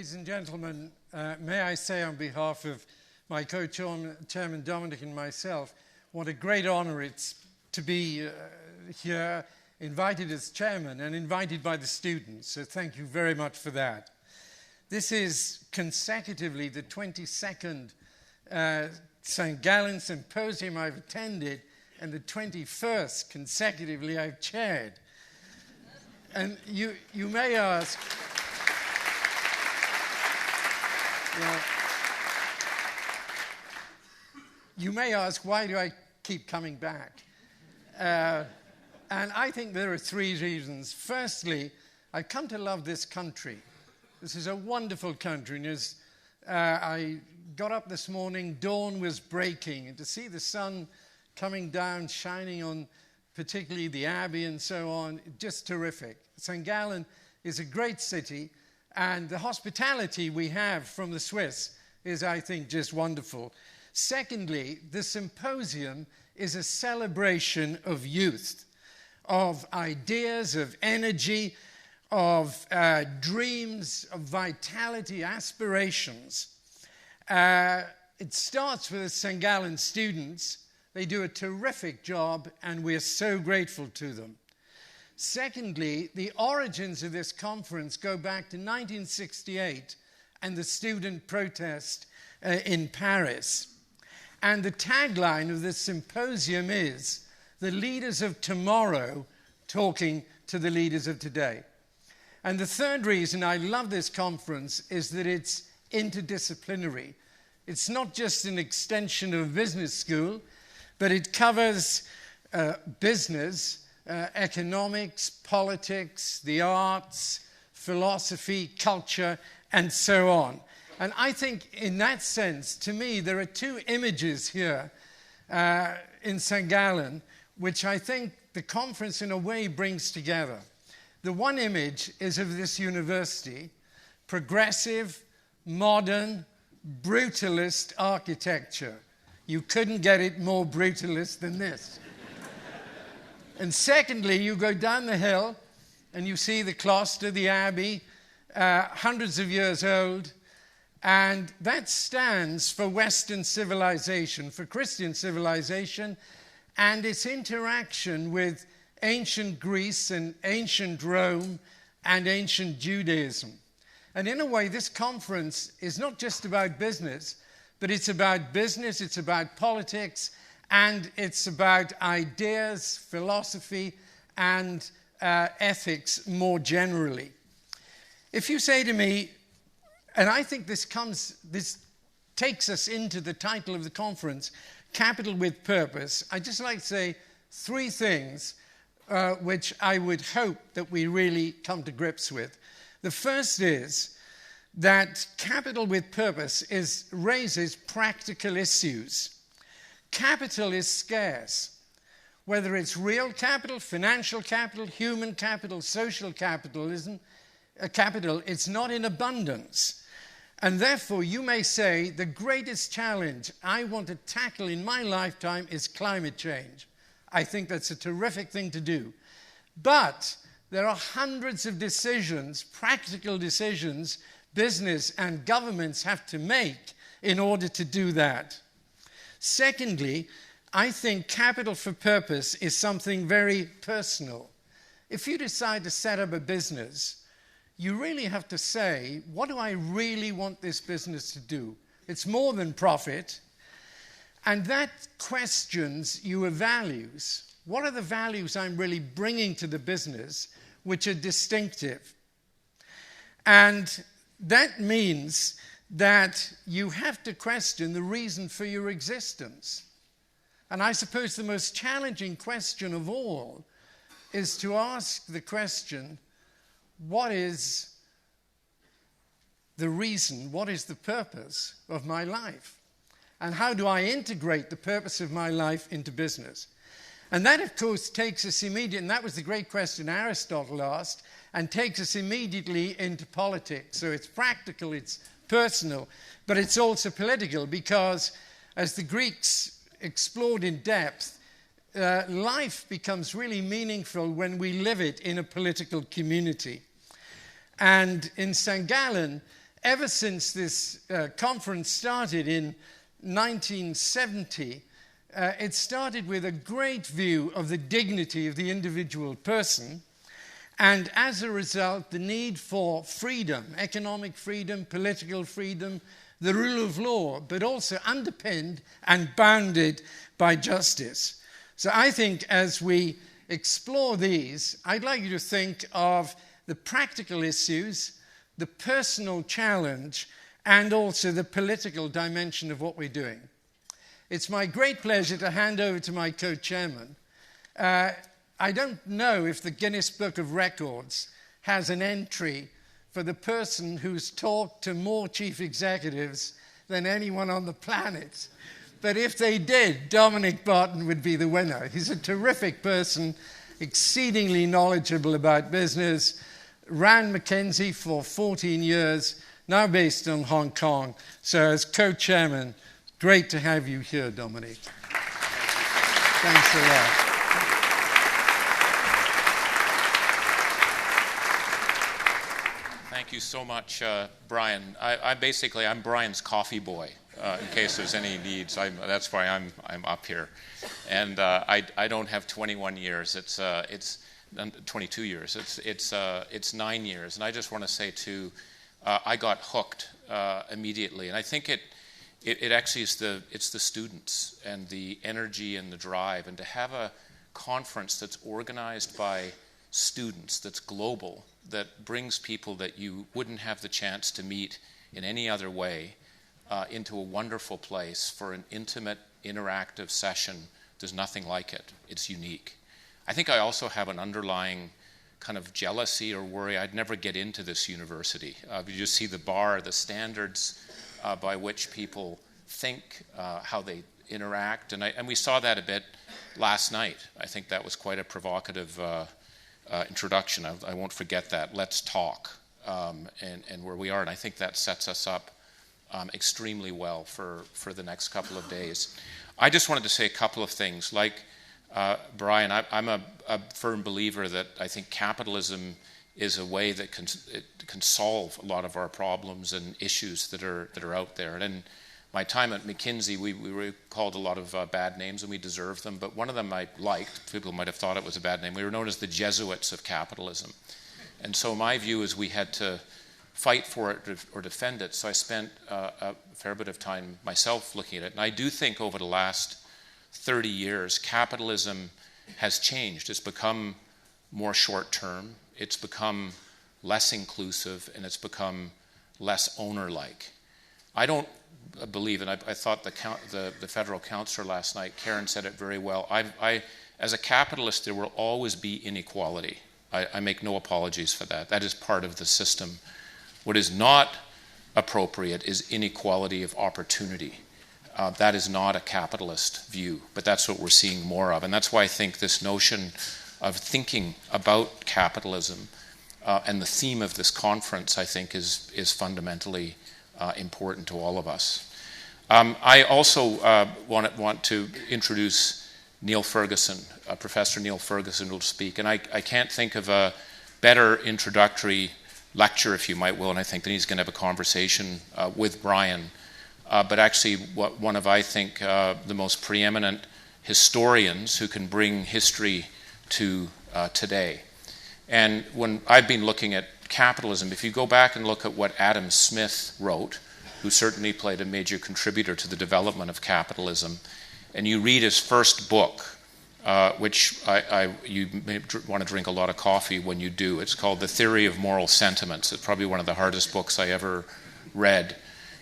Ladies and gentlemen, may I say on behalf of my co-chairman Dominic and myself, what a great honor it's to be here, invited as chairman and invited by the students. So thank you very much for that. This is consecutively the 22nd St. Gallen Symposium I've attended and the 21st consecutively I've chaired. And you may ask, why do I keep coming back? And I think there are three reasons. Firstly, I've come to love this country. This is a wonderful country. And as I got up this morning, dawn was breaking. And to see the sun coming down, shining on particularly the Abbey and so on, just terrific. St. Gallen is a great city. And the hospitality we have from the Swiss is, I think, just wonderful. Secondly, the symposium is a celebration of youth, of ideas, of energy, of dreams, of vitality, aspirations. It starts with the St. Gallen students. They do a terrific job, and we're so grateful to them. Secondly, the origins of this conference go back to 1968 and the student protest in Paris. And the tagline of this symposium is, the leaders of tomorrow talking to the leaders of today. And the third reason I love this conference is that it's interdisciplinary. It's not just an extension of business school, but it covers business, economics, politics, the arts, philosophy, culture, and so on. And I think in that sense, to me, there are two images here in St. Gallen, which I think the conference in a way brings together. The one image is of this university, progressive, modern, brutalist architecture. You couldn't get it more brutalist than this. And secondly, you go down the hill and you see the cloister, the abbey, hundreds of years old, and that stands for Western civilization, for Christian civilization, and its interaction with ancient Greece and ancient Rome and ancient Judaism. And in a way, this conference is not just about business, but it's about business, it's about politics, and it's about ideas, philosophy, and ethics more generally. If you say to me, and I think this takes us into the title of the conference, Capital with Purpose, I'd just like to say three things which I would hope that we really come to grips with. The first is that capital with purpose raises practical issues. Capital is scarce, whether it's real capital, financial capital, human capital, social capitalism, capital, it's not in abundance. And therefore, you may say, the greatest challenge I want to tackle in my lifetime is climate change. I think that's a terrific thing to do. But there are hundreds of decisions, practical decisions, business and governments have to make in order to do that. Secondly, I think capital for purpose is something very personal. If you decide to set up a business, you really have to say, what do I really want this business to do? It's more than profit. And that questions your values. What are the values I'm really bringing to the business which are distinctive? And that means that you have to question the reason for your existence. And I suppose the most challenging question of all is to ask the question, what is the reason, what is the purpose of my life? And how do I integrate the purpose of my life into business? And that, of course, takes us immediately, and that was the great question Aristotle asked, and takes us immediately into politics. So it's practical, it's personal, but it's also political because, as the Greeks explored in depth, life becomes really meaningful when we live it in a political community. And in St. Gallen, ever since this conference started in 1970, it started with a great view of the dignity of the individual person, and as a result, the need for freedom, economic freedom, political freedom, the rule of law, but also underpinned and bounded by justice. So I think as we explore these, I'd like you to think of the practical issues, the personal challenge, and also the political dimension of what we're doing. It's my great pleasure to hand over to my co-chairman. I don't know if the Guinness Book of Records has an entry for the person who's talked to more chief executives than anyone on the planet. But if they did, Dominic Barton would be the winner. He's a terrific person, exceedingly knowledgeable about business, ran McKinsey for 14 years, now based in Hong Kong. So as co-chairman, great to have you here, Dominic. Thanks a lot. Thank you so much, Brian. I'm Brian's coffee boy, in case there's any needs. That's why I'm up here. And I don't have 21 years. It's 22 years. It's 9 years. And I just want to say too, I got hooked immediately. And I think it actually is it's the students and the energy and the drive, and to have a conference that's organized by students, that's global, that brings people that you wouldn't have the chance to meet in any other way into a wonderful place for an intimate, interactive session. There's nothing like it. It's unique. I think I also have an underlying kind of jealousy or worry. I'd never get into this university. You just see the bar, the standards by which people think, how they interact, and we saw that a bit last night. I think that was quite a provocative introduction. I won't forget that. Let's talk, and where we are. And I think that sets us up extremely well for the next couple of days. I just wanted to say a couple of things. Like Brian, I'm a firm believer that I think capitalism is a way that can solve a lot of our problems and issues that are out there. And in my time at McKinsey, we were called a lot of bad names, and we deserved them. But one of them I liked. People might have thought it was a bad name. We were known as the Jesuits of capitalism. And so my view is we had to fight for it or defend it. So I spent a fair bit of time myself looking at it. And I do think over the last 30 years, capitalism has changed. It's become more short-term. It's become less inclusive, and it's become less owner-like. I don't believe, and I thought the federal counselor last night, Karen, said it very well. As a capitalist, there will always be inequality. I make no apologies for that. That is part of the system. What is not appropriate is inequality of opportunity. That is not a capitalist view, but that's what we're seeing more of. And that's why I think this notion of thinking about capitalism and the theme of this conference, I think, is fundamentally important to all of us. I also want to introduce Neil Ferguson, Professor Neil Ferguson will speak. And I can't think of a better introductory lecture, if you might will, and I think that he's going to have a conversation with Brian. But actually, one of, I think, the most preeminent historians who can bring history to today. And when I've been looking at capitalism, if you go back and look at what Adam Smith wrote, who certainly played a major contributor to the development of capitalism, and you read his first book, which you may want to drink a lot of coffee when you do. It's called The Theory of Moral Sentiments. It's probably one of the hardest books I ever read.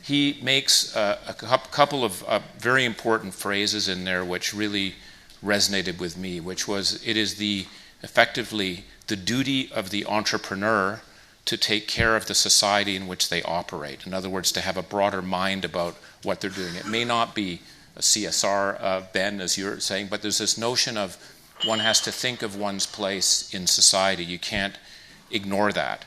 He makes a couple of very important phrases in there which really resonated with me, which was, it is effectively the duty of the entrepreneur to take care of the society in which they operate. In other words, to have a broader mind about what they're doing. It may not be a CSR bend, as you're saying, but there's this notion of one has to think of one's place in society. You can't ignore that.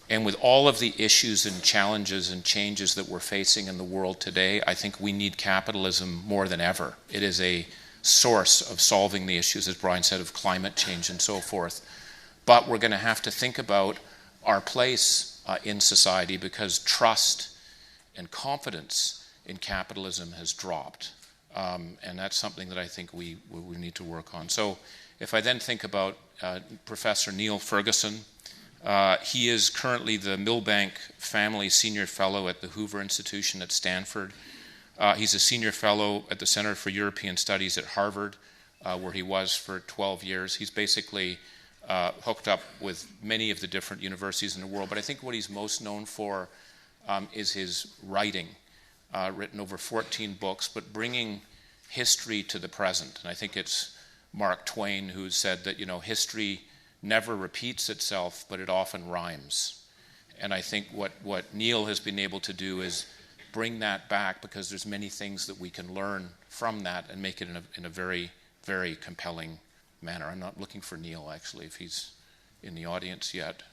And with all of the issues and challenges and changes that we're facing in the world today, I think we need capitalism more than ever. It is a source of solving the issues, as Brian said, of climate change and so forth. But we're going to have to think about our place in society because trust and confidence in capitalism has dropped. And that's something that I think we need to work on. So if I then think about Professor Neil Ferguson, he is currently the Milbank Family Senior Fellow at the Hoover Institution at Stanford. He's a Senior Fellow at the Center for European Studies at Harvard, where he was for 12 years. He's basically hooked up with many of the different universities in the world, but I think what he's most known for is his writing, written over 14 books, but bringing history to the present. And I think it's Mark Twain who said that, history never repeats itself, but it often rhymes. And I think what Neil has been able to do is bring that back, because there's many things that we can learn from that and make it in a very, very compelling manner. I'm not looking for Neil, actually, if he's in the audience yet.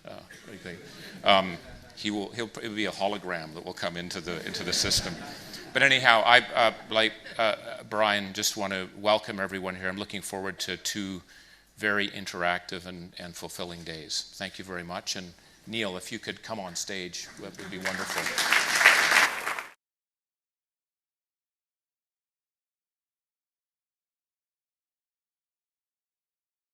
It'll be a hologram that will come into the system. But anyhow, I like Brian, just want to welcome everyone here. I'm looking forward to 2 very interactive and fulfilling days. Thank you very much. And Neil, if you could come on stage, that would be wonderful.